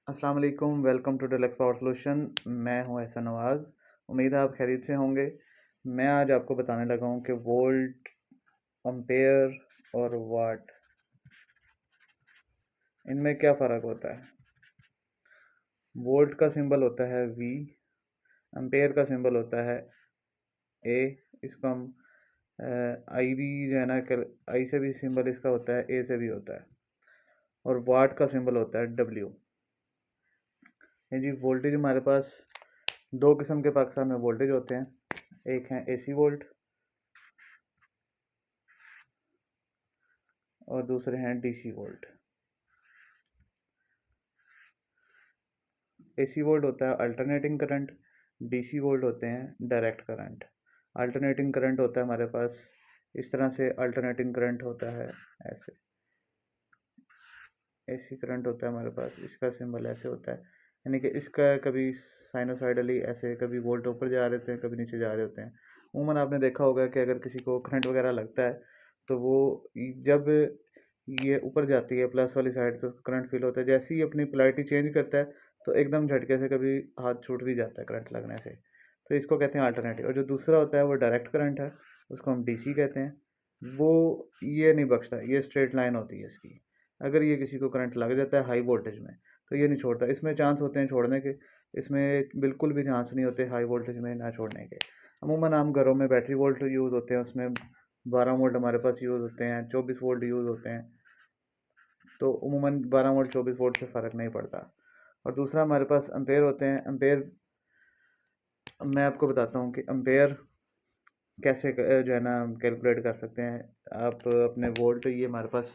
अस्सलाम वालेकुम, welcome to deluxe power solution. मैं हूं एहसन नवाज़। उम्मीद है आप खैरियत से होंगे। मैं आज आपको बताने लगा हूं कि वोल्ट, एम्पेयर और वाट, इनमें क्या फ़र्क होता है। वोल्ट का सिंबल होता है वी, एम्पेयर का सिंबल होता है ए। इसको हम आई भी जो है ना, आई से भी सिंबल इसका होता है, ए से भी होता है। और वाट का सिंबल होता है डब्ल्यू। ये जी वोल्टेज हमारे पास दो किस्म के पाकिस्तान में वोल्टेज होते हैं। एक है एसी वोल्ट और दूसरे हैं डीसी वोल्ट। एसी वोल्ट होता है अल्टरनेटिंग करंट, डीसी वोल्ट होते हैं डायरेक्ट करंट। अल्टरनेटिंग करंट होता है हमारे पास इस तरह से, अल्टरनेटिंग करंट होता है ऐसे। एसी करंट होता है हमारे पास, इसका सिंबल ऐसे होता है, यानी कि इसका कभी साइनोसाइडली ऐसे, कभी वोल्ट ऊपर जा रहे होते हैं, कभी नीचे जा रहे होते हैं। उमूमन आपने देखा होगा कि अगर किसी को करंट वगैरह लगता है तो वो जब ये ऊपर जाती है प्लस वाली साइड तो करंट फील होता है। जैसे ही अपनी पोलैरिटी चेंज करता है तो एकदम झटके से कभी हाथ छूट भी जाता है करंट लगने से। तो इसको कहते हैं अल्टरनेटिव। और जो दूसरा होता है वो डायरेक्ट करंट है, उसको हम डीसी कहते हैं। वो ये नहीं बख्शता, ये स्ट्रेट लाइन होती है इसकी। अगर ये किसी को करंट लग जाता है हाई वोल्टेज में तो ये नहीं छोड़ता। इसमें चांस होते हैं छोड़ने के, इसमें बिल्कुल भी चांस नहीं होते हाई वोल्टेज में ना छोड़ने के। अमूमन हम घरों में बैटरी वोल्ट यूज़ होते हैं, उसमें 12 वोल्ट हमारे पास यूज़ होते हैं, 24 वोल्ट यूज़ होते हैं। तो अमूमन 12 वोल्ट 24 वोल्ट से फ़र्क नहीं पड़ता। और दूसरा हमारे पास एम्पेयर होते हैं। एम्पेयर मैं आपको बताता हूँ कि एम्पेयर कैसे जो है ना कैलकुलेट कर सकते हैं। आप अपने वोल्ट, ये हमारे पास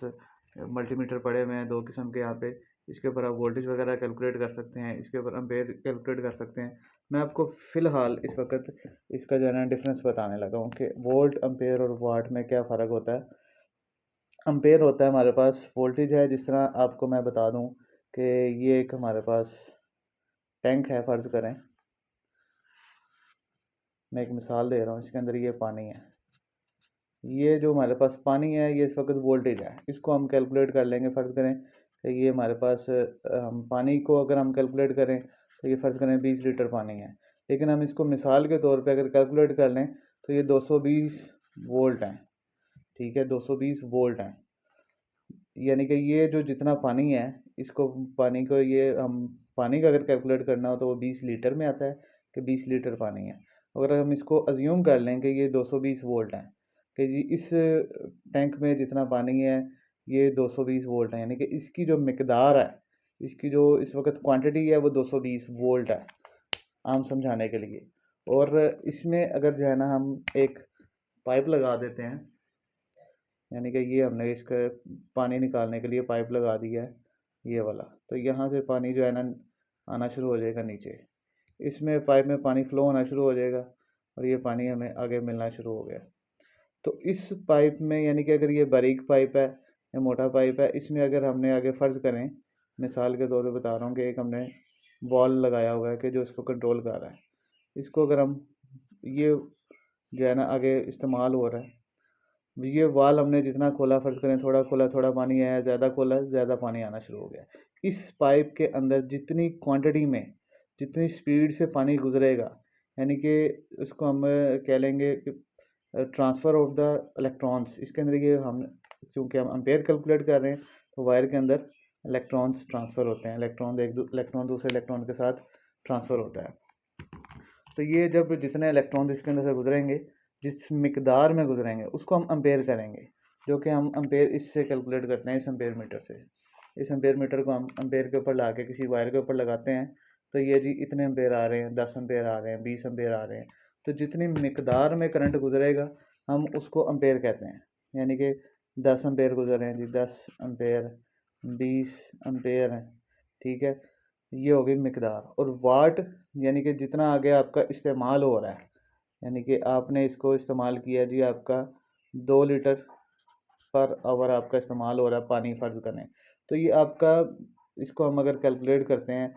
मल्टीमीटर पड़े हुए हैं दो किस्म के यहाँ पे, इसके ऊपर आप वोल्टेज वगैरह कैलकुलेट कर सकते हैं, इसके ऊपर एम्पेयर कैलकुलेट कर सकते हैं। मैं आपको फ़िलहाल इस वक्त इसका जो है ना डिफरेंस बताने लगा हूँ कि वोल्ट, एम्पेयर और वाट में क्या फ़र्क होता है। एम्पेयर होता है हमारे पास वोल्टेज है। जिस तरह आपको मैं बता दूँ कि ये एक हमारे पास टैंक है, फ़र्ज़ करें। मैं एक मिसाल दे रहा हूँ, इसके अंदर ये पानी है। ये जो हमारे पास पानी है ये इस वक्त वोल्टेज है, इसको हम कैलकुलेट कर लेंगे। फ़र्ज़ करें कि ये हमारे पास हम पानी को अगर हम कैलकुलेट करें तो ये फ़र्ज़ करें 20 लीटर पानी है। लेकिन हम इसको मिसाल के तौर पे अगर कैलकुलेट कर लें तो ये 220 वोल्ट हैं। ठीक है, 220 वोल्ट हैं। यानी कि ये जो जितना पानी है, इसको पानी को ये हम पानी का अगर कैलकुलेट करना हो तो वो 20 लीटर में आता है कि 20 लीटर पानी है। अगर हम इसको अज्यूम कर लें कि ये 220 वोल्ट हैं, कि जी इस टैंक में जितना पानी है ये 220 वोल्ट है, यानी कि इसकी जो मिकदार है, इसकी जो इस वक्त क्वांटिटी है वो 220 वोल्ट है, आम समझाने के लिए। और इसमें अगर जो है ना हम एक पाइप लगा देते हैं, यानी कि ये हमने इसका पानी निकालने के लिए पाइप लगा दिया है ये वाला, तो यहाँ से पानी जो है ना आना शुरू हो जाएगा नीचे। इसमें पाइप में पानी फ्लो होना शुरू हो जाएगा और ये पानी हमें आगे मिलना शुरू हो गया। तो इस पाइप में, यानी कि अगर ये बारीक पाइप है या मोटा पाइप है, इसमें अगर हमने आगे फ़र्ज़ करें, मिसाल के तौर पे बता रहा हूँ कि एक हमने बॉल लगाया हुआ है कि जो इसको कंट्रोल कर रहा है। इसको अगर हम ये जो है ना आगे इस्तेमाल हो रहा है, ये वाल हमने जितना खोला, फ़र्ज़ करें थोड़ा खोला, थोड़ा पानी आया, ज़्यादा खोला, ज़्यादा पानी आना शुरू हो गया। इस पाइप के अंदर जितनी क्वांटिटी में, जितनी स्पीड से पानी गुज़रेगा, यानी कि इसको हम कह लेंगे कि ट्रांसफ़र ऑफ द इलेक्ट्रॉन्स। इसके अंदर ये हम, चूँकि हम एम्पेयर कैलकुलेट कर रहे हैं तो वायर के अंदर इलेक्ट्रॉन्स ट्रांसफ़र होते हैं। इलेक्ट्रॉन दूसरे इलेक्ट्रॉन के साथ ट्रांसफ़र होता है। तो ये जब जितने इलेक्ट्रॉन इसके अंदर से गुजरेंगे, जिस मिकदार में गुजरेंगे, उसको हम अम्पेयर करेंगे, जो कि हम अम्पेयर इससे कैलकुलेट करते हैं, इस अम्पेयर मीटर से। इस अम्पेयर मीटर को हम अम्पेयर के ऊपर ला के किसी वायर के ऊपर लगाते हैं तो ये जी इतने अम्पेयर आ रहे हैं, 10 अम्पेयर आ रहे हैं, 20 अम्पेयर आ रहे हैं। तो जितनी मिकदार में करंट गुजरेगा हम उसको अम्पेयर कहते हैं। यानी कि 10 अम्पेयर गुजर रहे हैं जी, 10 अम्पेयर, 20 अम्पेयर हैं। ठीक है, ये हो गई मिकदार। और वाट यानी कि जितना आगे आपका इस्तेमाल हो रहा है, यानी कि आपने इसको इस्तेमाल किया जी, आपका 2 लीटर पर आवर आपका इस्तेमाल हो रहा है पानी, फ़र्ज़ करें। तो ये आपका, इसको हम अगर कैलकुलेट करते हैं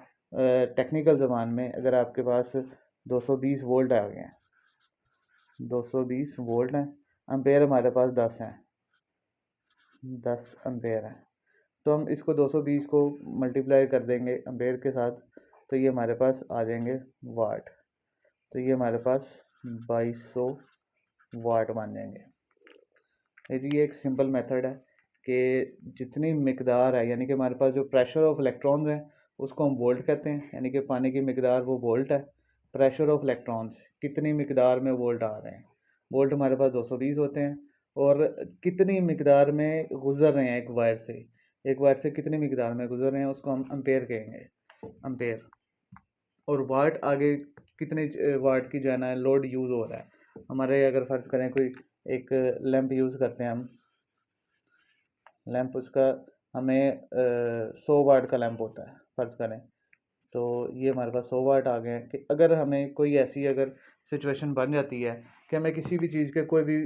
टेक्निकल ज़बान में, अगर आपके पास 220 वोल्ट आ गए हैं, 220 वोल्ट हैं, अम्पेयर हमारे पास 10 हैं, 10 अम्पेयर हैं। तो हम इसको 220 को मल्टीप्लाई कर देंगे एम्पेयर के साथ, तो ये हमारे पास आ जाएंगे वाट। तो ये हमारे पास 2200 वाट बन जाएंगे। ये एक सिंपल मेथड है कि जितनी मिकदार है, यानी कि हमारे पास जो प्रेशर ऑफ इलेक्ट्रॉन्स है उसको हम वोल्ट कहते हैं, यानी कि पानी की मिकदार वो वोल्ट है। प्रेशर ऑफ इलेक्ट्रॉन्स कितनी मिकदार में वोल्ट आ रहे हैं, वोल्ट हमारे पास 220 होते हैं। और कितनी मिकदार में गुजर रहे हैं एक वायर से कितनी मिकदार में गुजर रहे हैं उसको हम एम्पेयर कहेंगे, एम्पेयर। और वाट आगे कितने वाट की जो है ना लोड यूज़ हो रहा है हमारे, अगर फ़र्ज़ करें कोई एक लैंप यूज़ करते हैं हम, लैंप उसका हमें 100 वाट का लैंप होता है फ़र्ज़ करें, तो ये हमारे पास 100 वाट आ गए हैं। कि अगर हमें कोई ऐसी अगर सिचुएशन बन जाती है कि हमें किसी भी चीज़ के कोई भी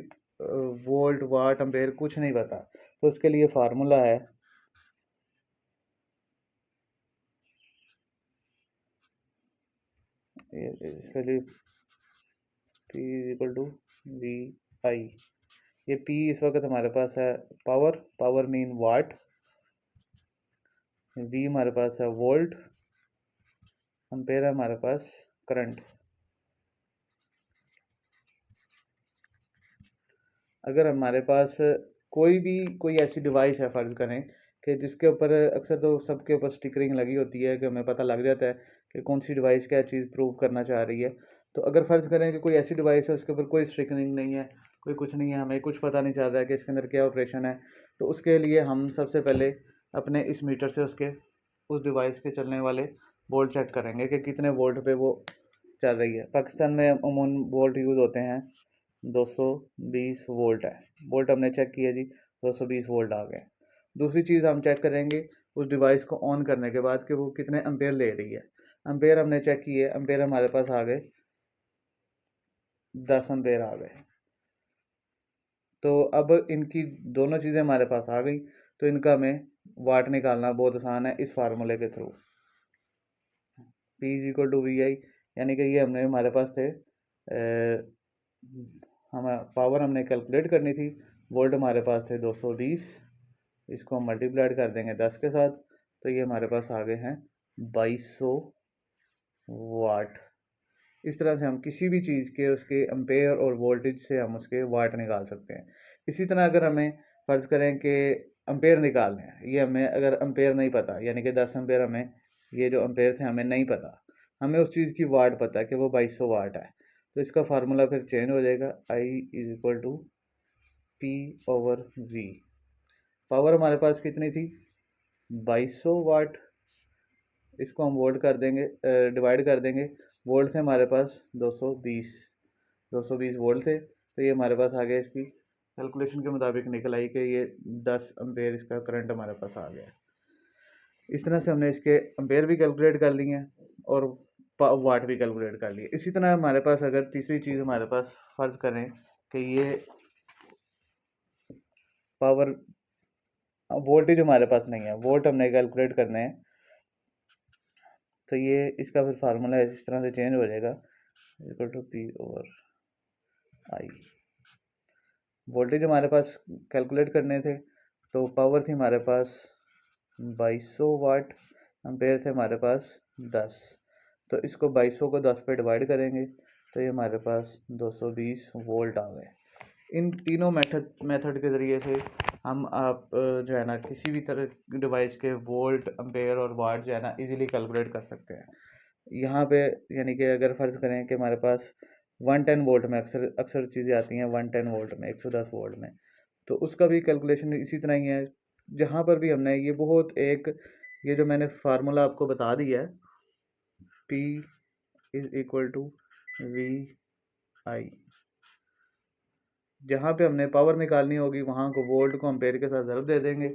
वोल्ट वाट एम्पेयर कुछ नहीं पता, तो उसके लिए फार्मूला है इसके लिए P इक्वल टू वी आई। ये P इस वक्त हमारे पास है power, power mean what, V हमारे पास है वोल्ट, एम्पेयर है हमारे पास करंट। अगर हमारे पास कोई ऐसी डिवाइस है फ़र्ज़ करें कि जिसके ऊपर अक्सर तो सबके ऊपर स्टिकरिंग लगी होती है कि हमें पता लग जाता है कि कौन सी डिवाइस क्या चीज़ प्रूव करना चाह रही है। तो अगर फ़र्ज़ करें कि कोई ऐसी डिवाइस है उसके ऊपर कोई स्टिकरिंग नहीं है, कोई कुछ नहीं है, हमें कुछ पता नहीं चल रहा है कि इसके अंदर क्या ऑपरेशन है, तो उसके लिए हम सबसे पहले अपने इस मीटर से उस डिवाइस के चलने वाले वोल्ट चेक करेंगे कि कितने वोल्ट पे वो चल रही है। पाकिस्तान में अमूमन वोल्ट यूज़ होते हैं 220 वोल्ट है। वोल्ट हमने चेक किया जी, 220 वोल्ट आ गए। दूसरी चीज़ हम चेक करेंगे उस डिवाइस को ऑन करने के बाद कि वो कितने एम्पेयर ले रही है। एम्पेयर हमने चेक किए, एम्पेयर हमारे पास आ गए 10 एम्पेयर आ गए। तो अब इनकी दोनों चीज़ें हमारे पास आ गई, तो इनका हमें वाट निकालना बहुत आसान है इस फार्मूले के through. P is equal to V I, यानी कि ये हमने हमारे पास थे हमें पावर हमने कैलकुलेट करनी थी, वोल्ट हमारे पास थे 220, इसको हम मल्टीप्लाइड कर देंगे 10 के साथ, तो ये हमारे पास आ गए हैं 2200 वाट। इस तरह से हम किसी भी चीज़ के उसके एम्पेयर और वोल्टेज से हम उसके वाट निकाल सकते हैं। इसी तरह अगर हमें फ़र्ज़ करें कि एम्पेयर निकालने हैं, ये हमें अगर एम्पेयर नहीं पता, यानी कि 10 एम्पेयर हमें, ये जो एम्पेयर थे हमें नहीं पता, हमें उस चीज़ की वाट पता है कि वो 2200 वाट है, तो इसका फार्मूला फिर चेंज हो जाएगा, I is equal to P over V। Power हमारे पास कितनी थी 2200 वाट, इसको हम वोल्ट कर देंगे, डिवाइड कर देंगे, वोल्ट थे हमारे पास 220 वोल्ट थे, तो ये हमारे पास आ गया, इसकी कैलकुलेशन के मुताबिक निकल आई कि ये 10 एम्पेयर इसका करंट हमारे पास आ गया। इस तरह से हमने इसके एम्पेयर भी कैलकुलेट कर लिए हैं और वाट भी कैलकुलेट कर लिए। इसी तरह हमारे पास अगर तीसरी चीज़ हमारे पास फ़र्ज़ करें कि ये पावर वोल्टेज हमारे पास नहीं है, वोल्ट हमने कैलकुलेट करने हैं, तो ये इसका फिर फार्मूला इस तरह से चेंज हो जाएगा, equal to P over I। Voltage हमारे पास कैलकुलेट करने थे, तो पावर थी हमारे पास 2200 वाट, एम्पेयर थे हमारे पास 10, तो इसको 2200 को 10 पे डिवाइड करेंगे, तो ये हमारे पास 220 वोल्ट आ गए। इन तीनों मेथड के ज़रिए से हम आप जो है ना किसी भी तरह डिवाइस के वोल्ट एम्पेयर और वाट जो है ना इजीली कैलकुलेट कर सकते हैं। यहाँ पे यानी कि अगर फ़र्ज़ करें कि हमारे पास 110 वोल्ट में अक्सर अक्सर चीज़ें आती हैं 110 वोल्ट में, 110 वोल्ट में, तो उसका भी कैलकुलेशन इसी तरह ही है। जहाँ पर भी हमने ये बहुत एक ये जो मैंने फार्मूला आपको बता दिया है, P is equal to V I, जहाँ पे हमने पावर निकालनी होगी वहाँ को वोल्ट को एम्पेयर के साथ ज़रूर दे देंगे,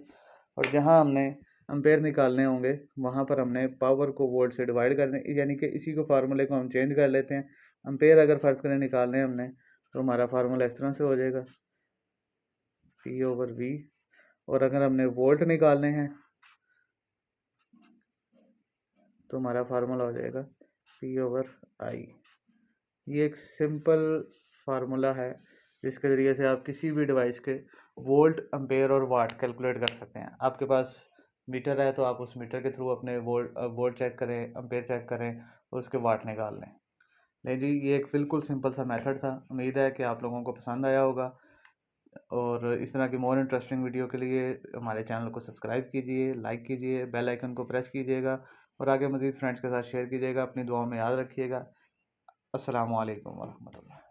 और जहाँ हमने एम्पेयर निकालने होंगे वहाँ पर हमने पावर को वोल्ट से डिवाइड कर दें, यानी कि इसी को फार्मूले को हम चेंज कर लेते हैं। एम्पेयर अगर फ़र्ज़ करें निकालने हमने, तो हमारा फार्मूला इस तरह से हो जाएगा P ओवर V, और अगर हमने वोल्ट निकालने हैं तो हमारा फार्मूला हो जाएगा P ओवर I। ये एक सिंपल फार्मूला है जिसके ज़रिए से आप किसी भी डिवाइस के वोल्ट एम्पेयर और वाट कैलकुलेट कर सकते हैं। आपके पास मीटर है तो आप उस मीटर के थ्रू अपने वोल्ट चेक करें, एम्पेयर चेक करें और उसके वाट निकाल लें। नहीं जी, ये एक बिल्कुल सिंपल सा मेथड था। उम्मीद है कि आप लोगों को पसंद आया होगा, और इस तरह की मोर इंटरेस्टिंग वीडियो के लिए हमारे चैनल को सब्सक्राइब कीजिए, लाइक कीजिए, बेल आइकन को प्रेस कीजिएगा और आगे मज़ीद फ्रेंड्स के साथ शेयर कीजिएगा। अपनी दुआओं में याद रखिएगा। अस्सलामु अलैकुम वरहमतुल्लाह।